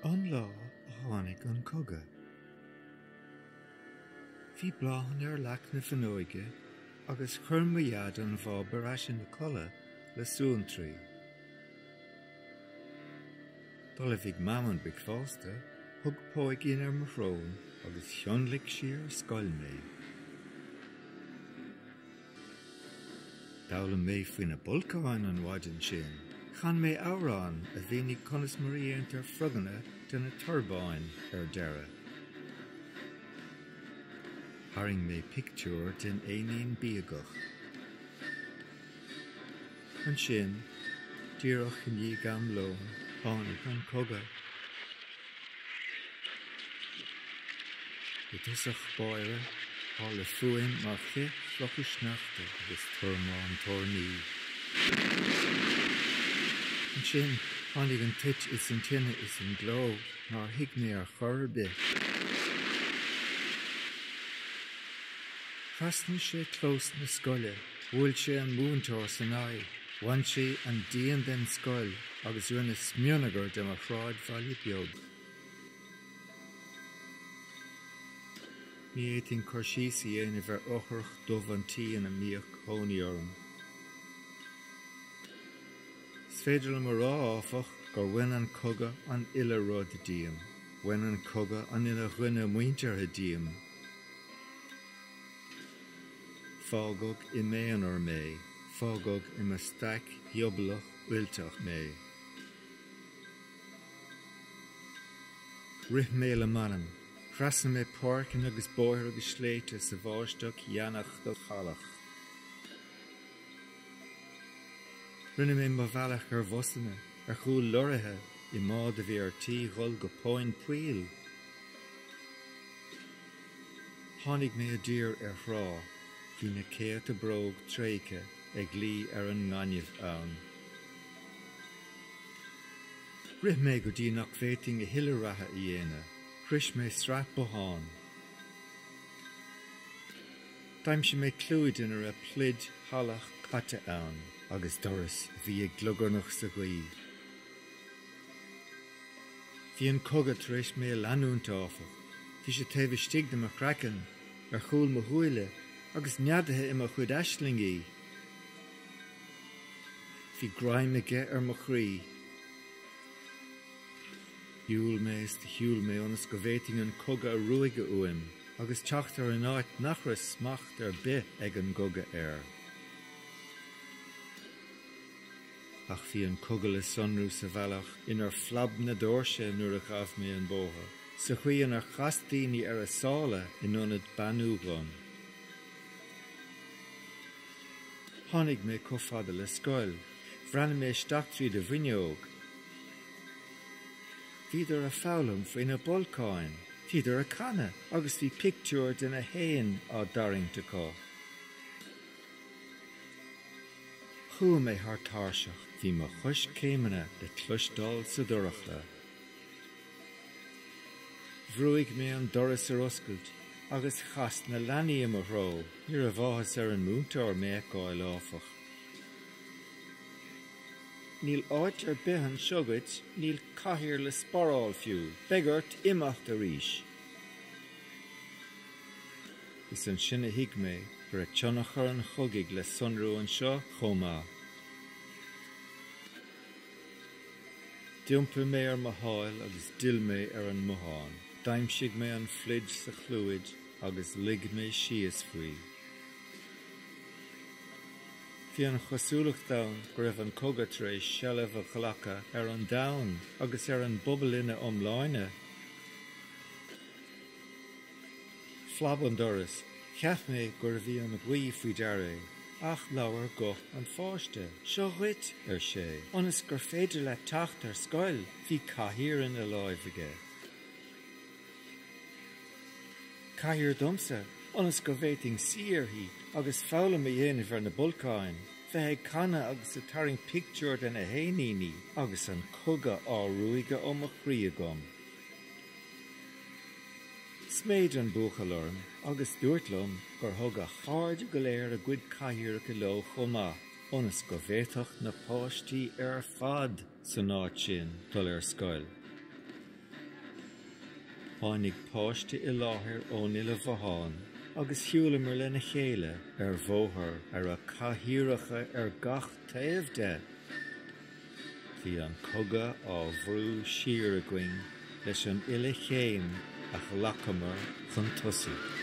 An lá a tháinig an Cogadh. Bhí bláthn leach na fhuinneoige agus chuirmaiad an bhábar aisin na coladh le súntrí. Dul a bhíg maman big fásta, thug póigín ar marrón agus thionlaigh siar scoil mé. Dála mé faoin na buíochas an bhaidin sin, chan mé árán a bhínig conas maríont ar phroganna den na turbáin ar deire. Haring mé pictiúr den éinín buíochas. An sin, díreach in dhí gam lón, tháinig an Cogadh. Itisach báire, há le fuain mar ché flochas sneachta agus turmáin tornaí. An sin, tháinig an tit is an tinne is an gló, nar hic mé ar chur bith. Chasna sé clós na scoile, bhfuil sé an múntóir san áid, bhain sé an díon den scoil agus rinne smionagar de mar chráid bhaile beag. Ní éitín chuirsíosaí dhéanamh ar ochrach dubh an tí in a míoch hónaí orm. Is féidir le mar rá áfach gur bhain an Cogadh an uile rud a díam, bhain an Cogadh an uile dhuine muintear a díam. Fágóg I méan or mé, fágóg I me staic diobalach uilteach mé. Rith mé le manan, chreasna mé páircin agus bóthir agus sléite sa bháisteach dheanach do chalach. Rinne mé má bhealach ar bhosanna, ar chúl loirithe I mád a bhí ar tí ghol go póin puil. Tháinig mé a dír ar thrá, hí na céad a bróg tréice ag lí ar an ngáinimh ann. Rith mé go dtí nach féiting a hiileratha I dhéana, chris mé sreat boháin. Daim sé mé clúid in ar a plid hallach caite ann, agus doras bhí ag glugurnach sa gaí. Bhí an Cogadh tar éis mé leanúnta áfach, bhí sé taobh istigh de mar crackan, ar chúl mo huaile, agus neadathe I mo chuid eislingaí. Bhí graimige ar mo chrí. Hiúil mé is de hiúil mé onas go bhhéiting an Cogadh a ruaige uaim, agus teachtar an áit nachras smacht ar bith ag an Cogadh air. Ach bhí an Cogadh le sonrú sa bhealach inar flab na dóirse nuair a chaf mé an bótha, sa chuíon ar chastíní ar a sála in ionad banúglan. Tháinig mé cofada le scoil, bhreanna mé isteach tríd a bhuineog. Bhíidir a fálam faoin na buíochas, bhíidir a canna, agus bhí pictiúr den a héin á daringta có. Chua mé thar táirseach, bhí mo chuis céimeanna le tluistáil sa dorachla. Bhrúigh mé an doras ar oscailt, agus chas na leanaí mo ró, nuair a bháthas ar an múntóir méacáil áfach. Níl áit ar behan sugait, níl caithear le sporráil fiú, begart imacht a ríis. Is an sin a hiic mé, gur a tionachar an chugaigh le sonrú an seo chomá. Diompa mé ar mo háil agus dil mé ar an moháin. Daimsigh mé an flid sa chluid agus lig mé síos faoi. Bhí an chosúlach dán go raibh an Cogadh tar éis sealamh a chalacha ar an domhan agus ar an bobaline omláine. Flab an doras, cheap mé gur bhí an ghuí faoi deara, ach leabhar go an fáiste, seo huit ar sé, onas gur féidir le teacht ar scoil, bhí caithearan a láimhige. Caithear domsa, onas go bhhéiting siarthaí agus fálam a dhéanamh ar na buíochas, bheith canna agus a taring pictiúr den a héanaí agus an Cogadh á ruaige ó mo chrí agam. Sméid an buachalorm agus dúirtlumm gur thug a cháirde go léir a gcuid caithear go leo chomá, onas go bhhéadfach na páistí ar fad san áit sin dul ar scoil. Tháinig páiste I láthair ón Uile Bháin, agus shiúlamar le na chéile bhóthar a cathaíoracha gach taobh de. Bhí an Cogadh á bhrú siar a gcuing leis an Uile chéim a chlacamar chun tosaigh.